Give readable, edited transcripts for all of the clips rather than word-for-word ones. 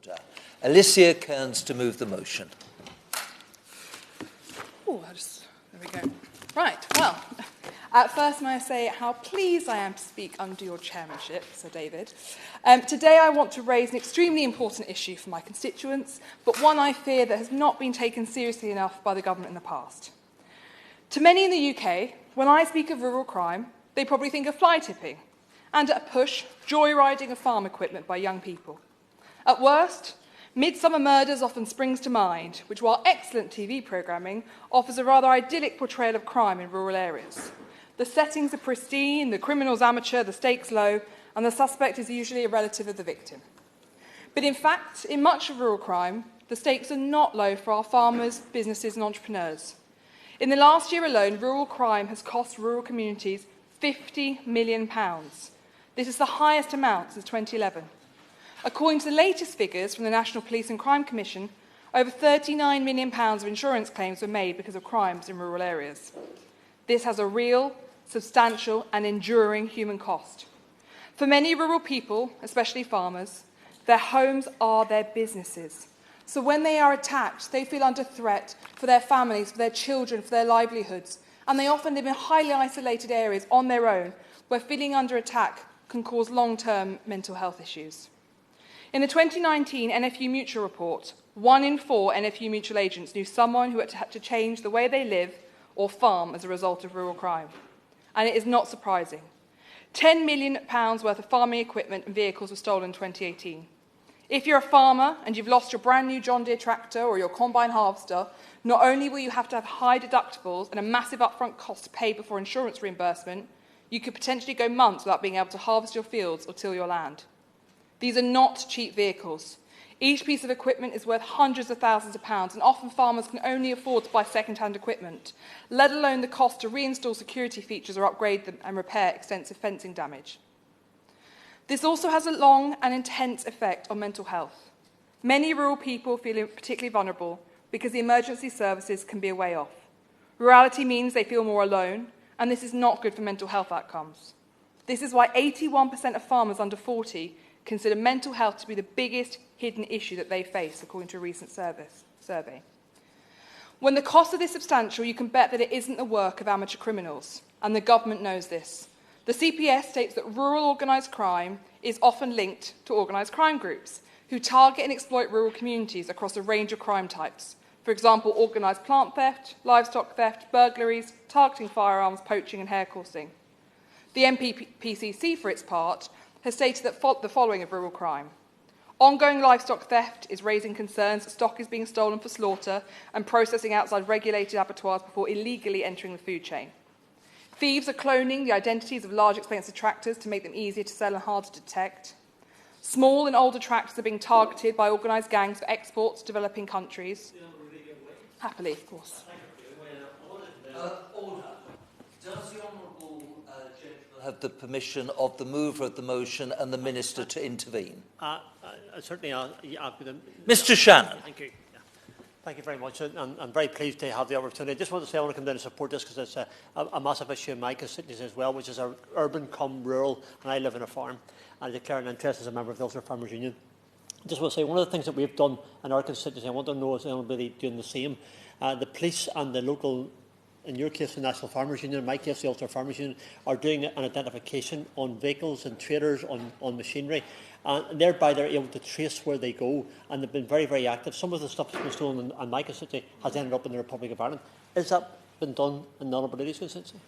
order. Alicia Kearns to move the motion. There we go. Right, well, first may I say how pleased I am to speak under your chairmanship, Sir David. Today I want to raise an extremely important issue for my constituents, but one I fear that has not been taken seriously enough by the government in the past. To many in the UK, when I speak of rural crime, they probably think of fly tipping, and at a push, joyriding of farm equipment by young people. At worst, Midsummer Murders often springs to mind, which, while excellent TV programming, offers a rather idyllic portrayal of crime in rural areas. The settings are pristine, the criminal's amateur, the stakes low, and the suspect is usually a relative of the victim. But in fact, in much of rural crime, the stakes are not low for our farmers, businesses and entrepreneurs. In the last year alone, rural crime has cost rural communities £50 million. This is the highest amount since 2011. According to the latest figures from the National Police and Crime Commission, over £39 million of insurance claims were made because of crimes in rural areas. This has a real, substantial and enduring human cost. For many rural people, especially farmers, their homes are their businesses. So when they are attacked, they feel under threat for their families, for their children, for their livelihoods, and they often live in highly isolated areas on their own, where feeling under attack can cause long-term mental health issues. In the 2019 NFU Mutual report, 1 in 4 NFU Mutual agents knew someone who had to change the way they live or farm as a result of rural crime. And it is not surprising. £10 million worth of farming equipment and vehicles were stolen in 2018. If you're a farmer and you've lost your brand new John Deere tractor or your combine harvester, not only will you have to have high deductibles and a massive upfront cost to pay before insurance reimbursement, you could potentially go months without being able to harvest your fields or till your land. These are not cheap vehicles. Each piece of equipment is worth hundreds of thousands of pounds, and often farmers can only afford to buy second-hand equipment, let alone the cost to reinstall security features or upgrade them and repair extensive fencing damage. This also has a long and intense effect on mental health. Many rural people feel particularly vulnerable because the emergency services can be a way off. Rurality means they feel more alone, and this is not good for mental health outcomes. This is why 81% of farmers under 40 consider mental health to be the biggest hidden issue that they face, according to a recent survey. When the costs of this substantial, you can bet that it isn't the work of amateur criminals, and the government knows this. The CPS states that rural organised crime is often linked to organised crime groups who target and exploit rural communities across a range of crime types. For example, organised plant theft, livestock theft, burglaries, targeting firearms, poaching and hair coursing. The NPPCC, for its part, has stated that the following of rural crime. Ongoing livestock theft is raising concerns that stock is being stolen for slaughter and processing outside regulated abattoirs before illegally entering the food chain. Thieves are cloning the identities of large, expensive tractors to make them easier to sell and harder to detect. Small and older tractors are being targeted by organised gangs for exports to developing countries. Happily, of course. Order. Does the Honourable Gentleman have the permission of the mover of the motion and the Minister to intervene? Certainly, Mr. Shannon. Thank you. Thank you very much. I'm very pleased to have the opportunity. I just want to say I want to come down and support this because it's a massive issue in my constituency as well, which is our urban come rural, and I live in a farm. And I declare an interest as a member of the Ulster Farmers Union. I just want to say one of the things that we've done in our constituency, I want to know is anybody doing the same. The police and the local, in your case the National Farmers Union, in my case the Ulster Farmers Union, are doing an identification on vehicles and traders, on machinery, and thereby they're able to trace where they go, and they've been very, very active. Some of the stuff that's been stolen in my constituency has ended up in the Republic of Ireland. Has that been done in the Honourable Lady's constituency?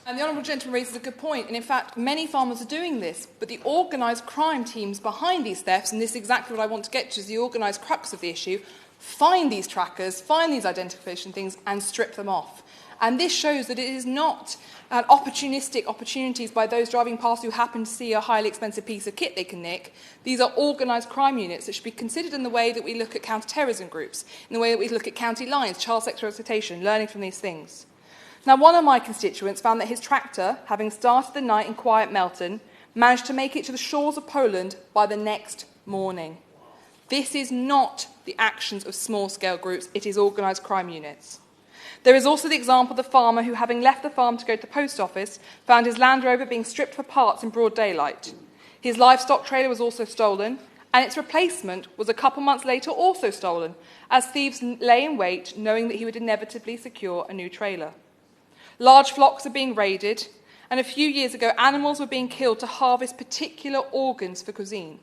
And the Honourable Gentleman raises a good point, and in fact many farmers are doing this, but the organised crime teams behind these thefts, and this is exactly what I want to get to, is the organised crux of the issue, find these trackers, find these identification things and strip them off. And this shows that it is not opportunistic opportunities by those driving past who happen to see a highly expensive piece of kit they can nick. These are organised crime units that should be considered in the way that we look at counter-terrorism groups, in the way that we look at county lines, child sexual exploitation, learning from these things. Now, one of my constituents found that his tractor, having started the night in quiet Melton, managed to make it to the shores of Poland by the next morning. This is not the actions of small-scale groups, it is organised crime units. There is also the example of the farmer who, having left the farm to go to the post office, found his Land Rover being stripped for parts in broad daylight. His livestock trailer was also stolen, and its replacement was a couple months later also stolen, as thieves lay in wait, knowing that he would inevitably secure a new trailer. Large flocks are being raided, and a few years ago, animals were being killed to harvest particular organs for cuisine.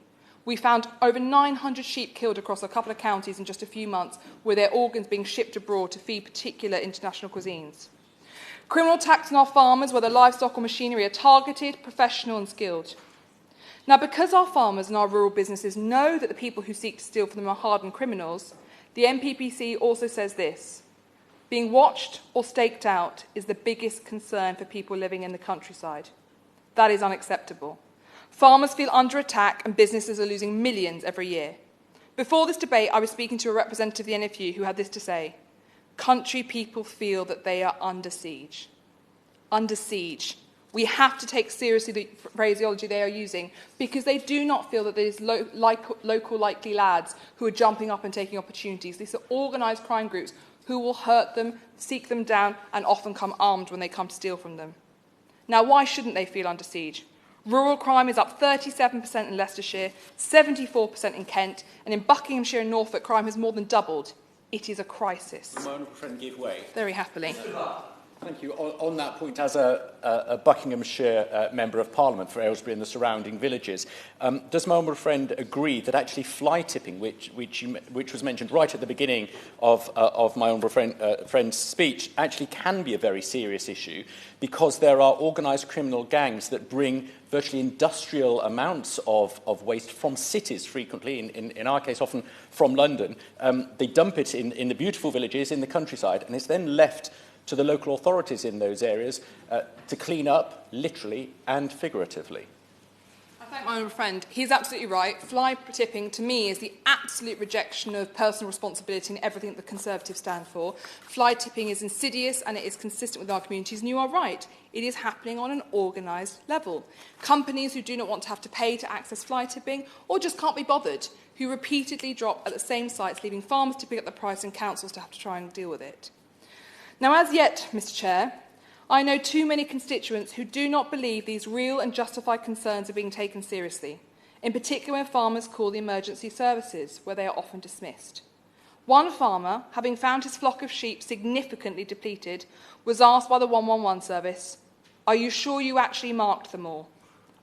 We found over 900 sheep killed across a couple of counties in just a few months, with their organs being shipped abroad to feed particular international cuisines. Criminal attacks on our farmers, whether livestock or machinery, are targeted, professional and skilled. Now, because our farmers and our rural businesses know that the people who seek to steal from them are hardened criminals, the NPPC also says this: being watched or staked out is the biggest concern for people living in the countryside. That is unacceptable. Farmers feel under attack and businesses are losing millions every year. Before this debate, I was speaking to a representative of the NFU who had this to say: country people feel that they are under siege. Under siege. We have to take seriously the phraseology they are using, because they do not feel that there's local likely lads who are jumping up and taking opportunities. These are organised crime groups who will hurt them, seek them down, and often come armed when they come to steal from them. Now, why shouldn't they feel under siege? Rural crime is up 37% in Leicestershire, 74% in Kent, and in Buckinghamshire and Norfolk, crime has more than doubled. It is a crisis. My honourable friend give way. Very happily. Thank you. On that point, as a Buckinghamshire Member of Parliament for Aylesbury and the surrounding villages, does my honourable friend agree that actually fly tipping, which was mentioned right at the beginning of my honourable friend's speech, actually can be a very serious issue, because there are organised criminal gangs that bring virtually industrial amounts of waste from cities, frequently, in our case often from London. They dump it in the beautiful villages in the countryside, and it's then left to the local authorities in those areas to clean up, literally and figuratively. I thank my honourable friend. He's absolutely right. Fly tipping, to me, is the absolute rejection of personal responsibility and everything that the Conservatives stand for. Fly tipping is insidious and it is consistent with our communities, and you are right. It is happening on an organised level. Companies who do not want to have to pay to access fly tipping, or just can't be bothered, who repeatedly drop at the same sites, leaving farmers to pick up the price and councils to have to try and deal with it. Now, as yet, Mr Chair, I know too many constituents who do not believe these real and justified concerns are being taken seriously, in particular when farmers call the emergency services, where they are often dismissed. One farmer, having found his flock of sheep significantly depleted, was asked by the 111 service, "Are you sure you actually marked them all?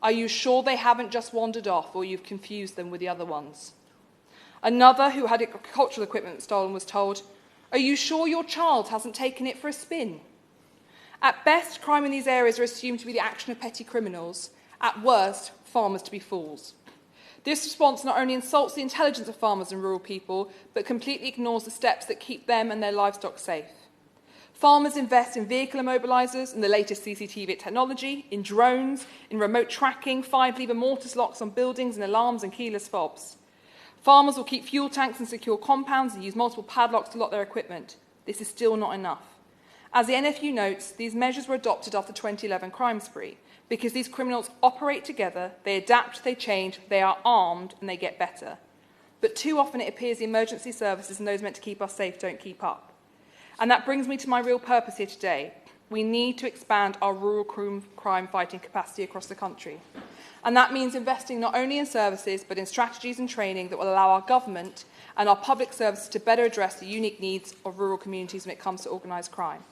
Are you sure they haven't just wandered off or you've confused them with the other ones?" Another, who had agricultural equipment stolen, was told, "Are you sure your child hasn't taken it for a spin?" At best, crime in these areas are assumed to be the action of petty criminals. At worst, farmers to be fools. This response not only insults the intelligence of farmers and rural people, but completely ignores the steps that keep them and their livestock safe. Farmers invest in vehicle immobilisers and the latest CCTV technology, in drones, in remote tracking, 5-lever mortise locks on buildings and alarms and keyless fobs. Farmers will keep fuel tanks in secure compounds and use multiple padlocks to lock their equipment. This is still not enough. As the NFU notes, these measures were adopted after the 2011 crime spree, because these criminals operate together, they adapt, they change, they are armed, and they get better. But too often it appears the emergency services and those meant to keep us safe don't keep up. And that brings me to my real purpose here today. We need to expand our rural crime fighting capacity across the country. And that means investing not only in services, but in strategies and training that will allow our government and our public services to better address the unique needs of rural communities when it comes to organised crime.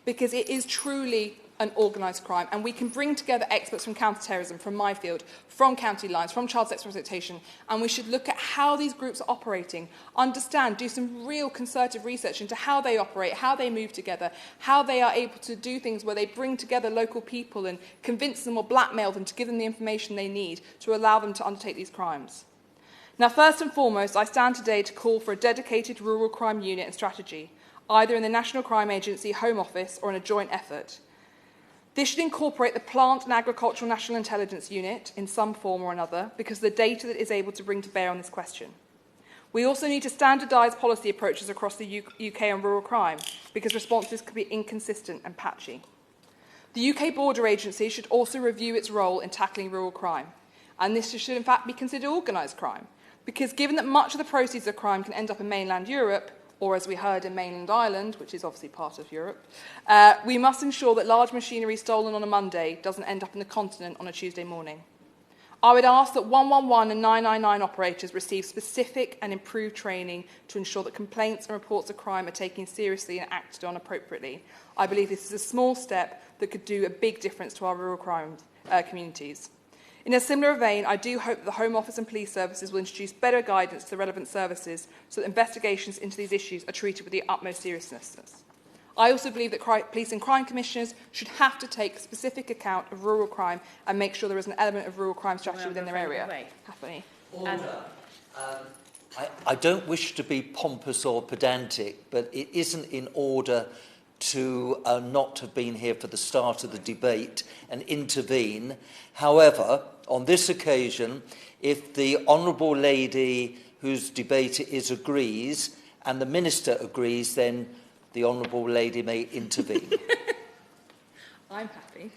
Because it is truly an organised crime, and we can bring together experts from counter-terrorism, from my field, from county lines, from child sex exploitation, and we should look at how these groups are operating, understand, do some real concerted research into how they operate, how they move together, how they are able to do things where they bring together local people and convince them or blackmail them to give them the information they need to allow them to undertake these crimes. Now, first and foremost, I stand today to call for a dedicated rural crime unit and strategy, either in the National Crime Agency, Home Office, or in a joint effort. This should incorporate the Plant and Agricultural National Intelligence Unit in some form or another, because of the data that it is able to bring to bear on this question. We also need to standardise policy approaches across the UK on rural crime, because responses could be inconsistent and patchy. The UK Border Agency should also review its role in tackling rural crime, and this should in fact be considered organised crime, because given that much of the proceeds of crime can end up in mainland Europe, or as we heard in mainland Ireland, which is obviously part of Europe, we must ensure that large machinery stolen on a Monday doesn't end up in the continent on a Tuesday morning. I would ask that 111 and 999 operators receive specific and improved training to ensure that complaints and reports of crime are taken seriously and acted on appropriately. I believe this is a small step that could do a big difference to our rural crime communities. In a similar vein, I do hope that the Home Office and police services will introduce better guidance to the relevant services so that investigations into these issues are treated with the utmost seriousness. I also believe that police and crime commissioners should have to take specific account of rural crime and make sure there is an element of rural crime strategy within their area. Happily. Order. I don't wish to be pompous or pedantic, but it isn't in order to not have been here for the start of the debate and intervene. However, on this occasion, if the Honourable Lady whose debate it is agrees and the Minister agrees, then the Honourable Lady may intervene. I'm happy.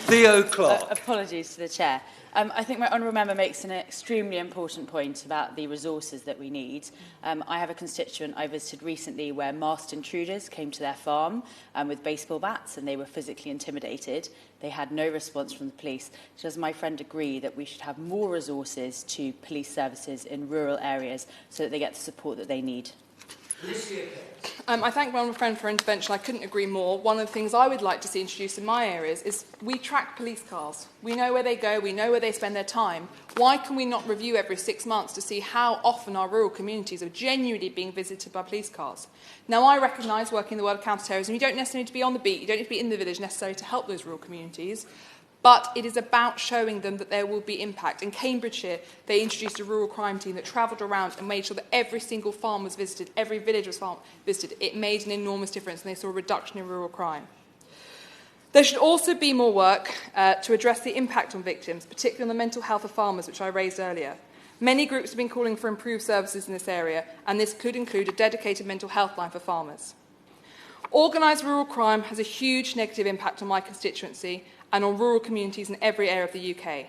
Theo Clark. Apologies to the Chair. I think my honourable member makes an extremely important point about the resources that we need. I have a constituent I visited recently where masked intruders came to their farm with baseball bats and they were physically intimidated. They had no response from the police. Does my friend agree that we should have more resources to police services in rural areas so that they get the support that they need? Alicia Kearns. I thank my honourable friend for her intervention. I couldn't agree more. One of the things I would like to see introduced in my areas is we track police cars. We know where they go. We know where they spend their time. Why can we not review every 6 months to see how often our rural communities are genuinely being visited by police cars? Now, I recognise, working in the world of counter-terrorism, you don't necessarily need to be on the beat. You don't need to be in the village necessarily to help those rural communities. But it is about showing them that there will be impact. In Cambridgeshire, they introduced a rural crime team that travelled around and made sure that every single farm was visited, every village was visited. It made an enormous difference, and they saw a reduction in rural crime. There should also be more work to address the impact on victims, particularly on the mental health of farmers, which I raised earlier. Many groups have been calling for improved services in this area, and this could include a dedicated mental health line for farmers. Organised rural crime has a huge negative impact on my constituency and on rural communities in every area of the UK.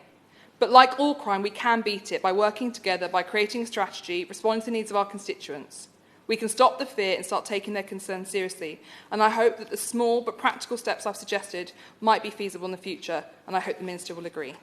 But like all crime, we can beat it by working together, by creating a strategy, responding to the needs of our constituents. We can stop the fear and start taking their concerns seriously. And I hope that the small but practical steps I've suggested might be feasible in the future, and I hope the Minister will agree.